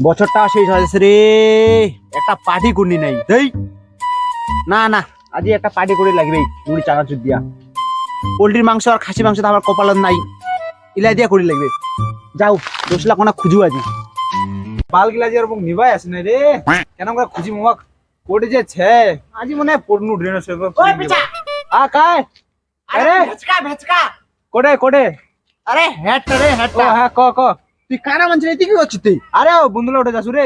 বছরটা শেষ হয়েছে রে, একটা পার্টি করনি নাই এই না না, আজ একটা পার্টি করে লাগবে মুড়ি চানাচুর দিয়া। পোল্ট্রির মাংস আর খাসি মাংস তো আমার কপালত নাই, ইলাই দিয়া করি লাগবে। যাও 10 লাখ কোনা খুঁজু আজি বাল গিলা যে এবং নিবাই আছে না রে, কেন আমরা খুঁজি মোবাক কোটে যে ছে আজি মনে পড়নু ড্রেন আছে ওই পিছা আ কাই আরে ভেচকা ভেচকা কোটে কোটে আরে হেড রে হেড। ও হ্যাঁ ক তুই কানা মানছিস তুই কি করছিস তুই? আরে ও বন্ধুলা উঠে যাসু রে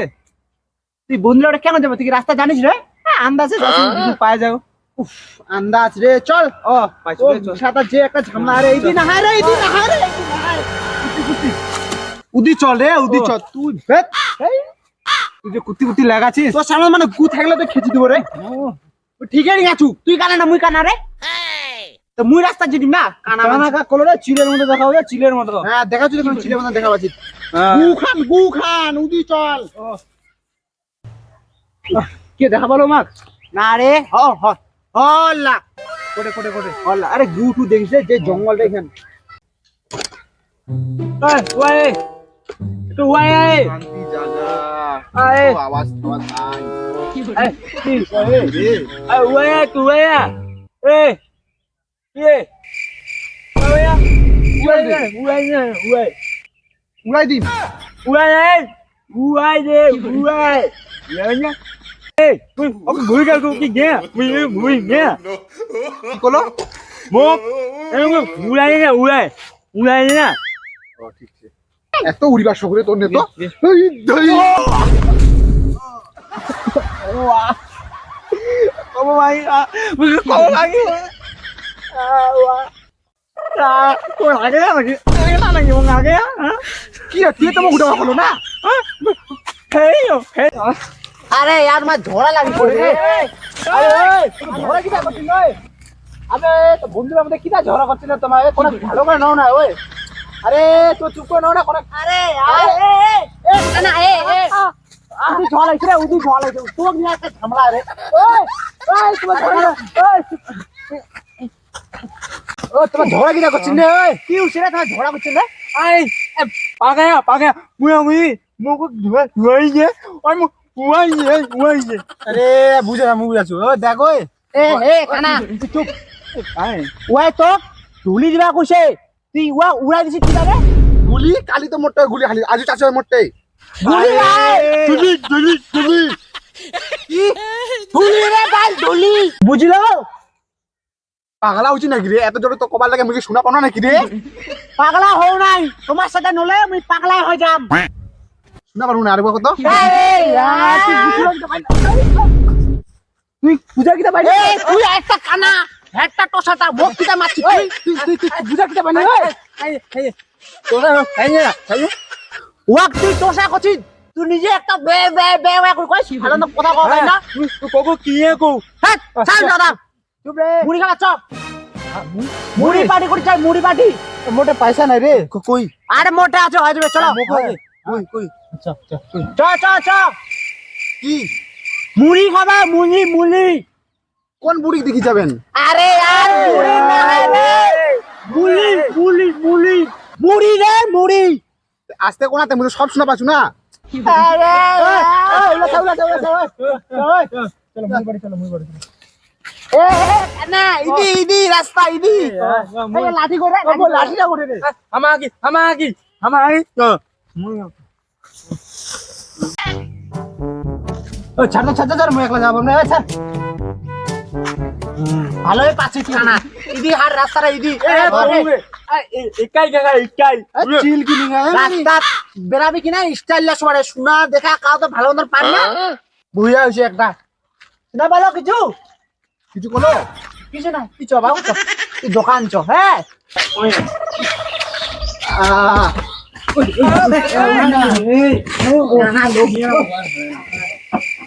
তুই বন্ধুরা ওটা কেন যাবো? তুই কি রাস্তা জানিস রে? হ্যাঁ আন্দাজে যাসু যদি পায় যাও উফ আন্দাজ রে, চল। ও পাইছো ও রে চল সাথে যে একটা ঝামেলা রে, এইদিন হায় রে, এইদিন হায় রে, উদি চল রে উদি ও। চল তুই বেত এই তুই যে কুত্তি কুত্তি লাগাছিস তোর সামনে মানে গু থাকলে তো খেচি দিব রে। ঠিক আছে আছু, তুই কানা না মুই কানা রে, তো মুই রাস্তা যদি না কানা কানা কা কলরে চিলের মতো দেখা হবে চিলের মতো হ্যাঁ দেখা যদি কোন ছিলে মনে দেখা পাচ্ছি। হ্যাঁ। গু খান উদি চল। কে দেখা বলো মাক না রে হ হ হল্লা কোটে কোটে কোটে হল্লা। আরে গু টু দেখিস যে জঙ্গল দেখেন। এই ওই তো ওই এই শান্তি জায়গা আয় আওয়াজ আওয়াজ নাই এই কি ওই রে এই ওই তুই ওই এই ये ওই ওই ওই ওই উড়াই দিন ওই ওই রে ওই ইয়া냐 এই তুই ওকে ভুই গেল কি গে ভুই গে কি করলো মো এমন উড়াই না উড়াই উড়াই না ও ঠিক আছে এত উড়িবার শখ রে তোর নে তো এই ধই ও ভাই মুঝে কো লাগি তো লাগে নাকি না নাকি মন লাগে কি রে তুই তো মুখ উঠা হলো না? হেই হেই আরে यार मैं झोड़ा লাগি পড়ে রে। আরে ঝোড়া কিটা করছিস ওই? আবে তো বন্ধুরা মধ্যে কিটা ঝগড়া করছিস তোমার? কোন ভালো করে নাও না ওই। আরে তো চুপ করে নাও না কোন। আরে এ কানা এ উদি ঝোড়া লাগছে রে, উদি ঝোড়া লাগছে তো নিয়ে একটা ঝামেলা রে। ওই ওই তোমার ঝগড়া ওই ও তোমার ঝগড়া কিটা করছিস রে? ওই কি হইছে রে তোমার ঝগড়া করছিস রে? আই পাগা মুই মুখ ধুই গে ওই মুখ ওই আরে বুঝে না মুখ আছো। ও দেখ ওই এ কানা চুপ। আই ওই তো ধুলি দিবা কইছে, তুই ওয়া উড়াই দিছিস কি রে? গুলি কালি তো মোটে গুলি খালি আজি চাচা মোটে ধুলি ভাই গুলি গুলি গুলি কি ধুলি রে ভাই ধুলি বুঝলো? পাগলা হইছি নাকি রে এত জোরে তো কবার লাগে মুই শোনা পানো নাকি রে পাগলা হও নাই, তোমার সাথে নলে আমি পাগলা হয়ে যাম। শোনা পারু না আর কত এই তুই বুঝলো কি ভাই? তুই বুঝা কিটা ভাই? এই তুই একটা কানা হেডটা টসাটা মুখ কিটা মারছিস তুই বুঝা কিটা ভাই? এই তোরা এই না ওয়াক তুই টসা করছিস, তুই নিজে একটা বে বে বে করে কইছ ভালো না কথা কও না। তুই কব কি কো হ্যাঁ ছাড় দাদা চুপ রে মুড়ি খাওয়া চ, মুড়ি পার্টি করি চাই, মুড়ি পার্টি। মোটে পয়সা নাই রে কই আরে মোটা আছে হয়ে যাবে, চলো কই কই আচ্ছা আচ্ছা চ চ চ কি মুড়ি খাবা, মুড়ি মুড়ি। কোন বুড়ি দেখি যাবেন আরে यार মুড়ি না রে, মুড়ি মুড়ি মুড়ি মুড়ি রে মুড়ি। আস্তে কোনাতে মুই সব শোনা পাছু না আরে ওলা চাওলা চাওলা চাওলা চলো মুই বাড়ি চলো মুই বাড়ি এ না ইদি ইদি রাস্তা ইদি এই লাঠি করে লাঠিটা করে রে। আমাগি মুই ও ছাড় ছাড় ছাড় মুই একলা যাব না ছাড়। ভালোই পাচ্ছিস কানা, ইদি হার রাস্তাটা ইদি একাই কাকা একাই চিল কি নিগা রাস্তা বেরাবি কিনা স্টাইল সমারে শোনা দেখা কাও তো ভালো মতন পার না। বুইয়া হইছে একটা না বলো কিছু কিছু কলো কিছু না, তুই চ বাবু চ, তুই দোকান চ। হ্যাঁ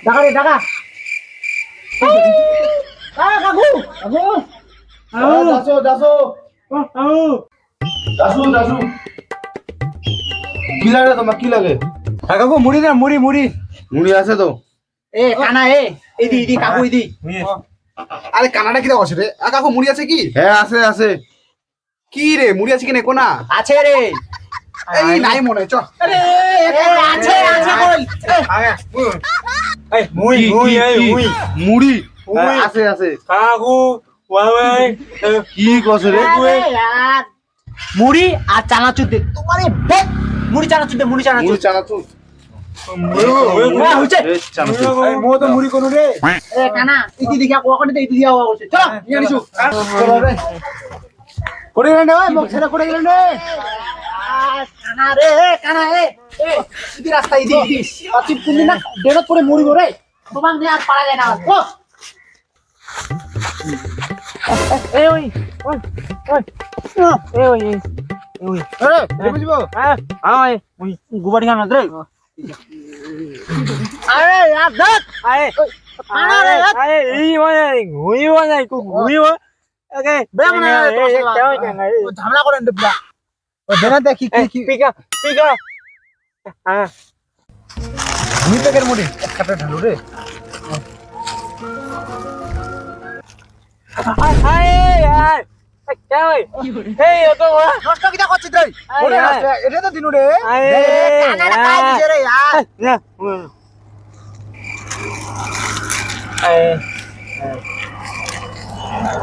টাকা রে টাকা কাকু কাকু দাসো দাসো দাসু দাসু কি লাগে তোমার কি লাগে কাকু মুড়ি না মুড়ি মুড়ি মুড়ি আছে তো এ কানা এ ইদি ইদি কাকু ইদি আরে কানাডা কি আছে রে কাকু মুড়ি আছে কি হ্যাঁ আছে আছে কি রে মুড়ি আছে কি নে কোনা আছে রে এই নাই মনে চ আরে আছে আছে মুড়ি আছে আছে কি কছে রে মুড়ি আর চানাচুর দে তোমার মুড়ি চানাচুর দে মুড়ি চানাচুর মুড়ি চানাচুর মো তো মুড়ি কোন রে এ কানা ইতি দেখা কোকনে দে ইতি দিয়া হওয়া করছে চল নিয়ে নিছু চল রে করে গেলেন ওই মুখ ছেড়ে করে গেলেন রে কানা রে কানা এ ইতি রাস্তা ইতি অতি তুমি না ডেরত করে মরিব রে তোমাক নিয়ে আর পারা যায় না ও এ ওই ওই ওই এ ওই ওই এ বুঝবো আয় ওই গুবাড়ি খানা রে আরে यार দেখ আয় কানা রে আয় এই মানে ঘুইব না কো ঘুইব ওকে বেলা না ঝামেলা করেন দিবলা ও বেনা দেখি কি পিকা পিকা হ্যাঁ মুই পেকের মুড়ি একটা ঢালু রে আয় यार क्या है ए ये तो নষ্ট কিটা করছিস রে এটা তো দিনু রে কানাটা কাই দিছে রে यार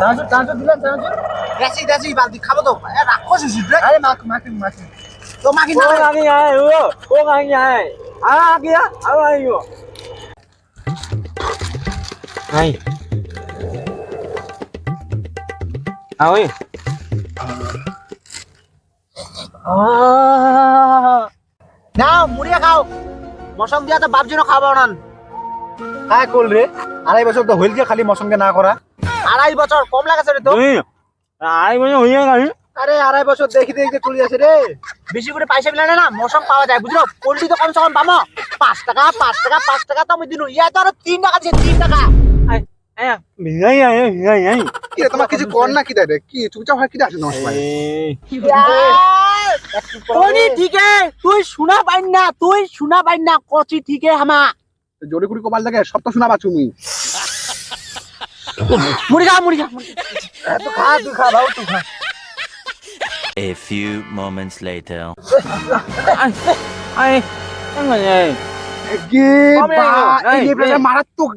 তাজু দিলাম তাজু রাসি রাসি বালতি খাবো তো রাখো শিশু রে আরে মাকি তো মাকি না মাকি আয় ও মাকি আয় আ গিয়া আইও আই আওই নাও মুড়িয়া খাও মৌসুম দিয়া তো বাপ জন খাবো না কাই কল রে 2.5 বছর তো হইল কে খালি মৌসুমকে না করা 2.5 বছর কম লাগাছে রে তো আই মানে হইয়া গেল আরে 2.5 বছর দেখি দেখি চলে যাচ্ছে রে বেশি করে পয়সা মিলালে না মৌসুম পাওয়া যায় বুঝলো পোল্ট্রি তো কম সে কম পামো 5 টাকা 5 টাকা 5 টাকা তো আমি দিনু ইয়া তো আর 3 টাকা আছে 3 টাকা আয়া মিলাই আই কি রে তোমার কিছু কর না কি রে কি চুপচাপ হয় কি আছে নষ্ট ভাই কোনি ঠিক আছে তুই শোনা পাই না কচি ঠিক আছে হামা জোরে কুড়ি কপাল লাগে সব তো শোনা পাচ্ছ তুমি মুড়ি খা তুই খা ভাও তুই খা A few moments later. আই আই গে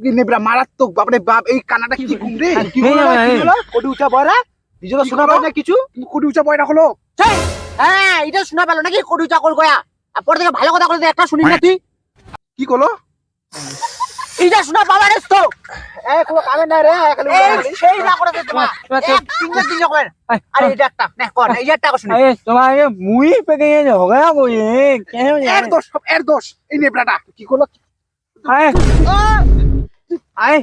এই নেবরা মারাত্মক বাপরে বাপ এই কানাটা কি ঘুম রে কি হলো কোটি উচা বয়রা নিজে তো শোনা পাই না কিছু কোটি উচা বয়রা হলো হ্যাঁ এটা শোনা পেলো নাকি কোটি উচা কল গয়া আর পরে থেকে ভালো কথা বলতে একটা শুনি না তুই কি কলো এইটা শোনা বাবা রে তো কোনো কামে না রে খালি সেই না করে তোমার এক ফিঙ্গার দিলে কর আরে এটা একটা না কর এই একটা শুনি আরে তোমার মুই পেকে ঝগড়া কই কেন এর দোষ এই নেবরাটা কি কলো আই আই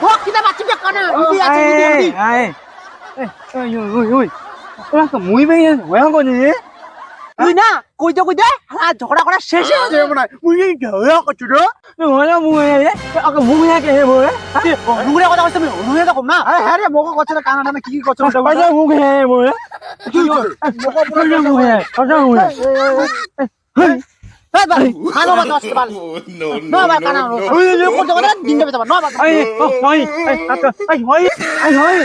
ভোগ কিটা বাচ্চা কানে ইদি আছে ইদি আই ওই তোরা তো মুই পেকে ঝগড়া কই তুই না কই দে হ্যাঁ ঝগড়া করা শেষ হয়ে যাবে না মুই ঝগড়া করছ তো ওরা মুই আগে মুই কে বলে নুরে কথা কইছ তুমি নুরে তো কম না হ্যাঁ রে মগো করছ না কানা না কি করছ না আগে মুই কে বলে কি হচ্ছে মগো পুরো মুই কথা মুই এই বাড়ি খানো বাদ আসতে পার নো বা কানা ওই করতে কথা দিন দেবে তোমার নো বা আই আই আই আই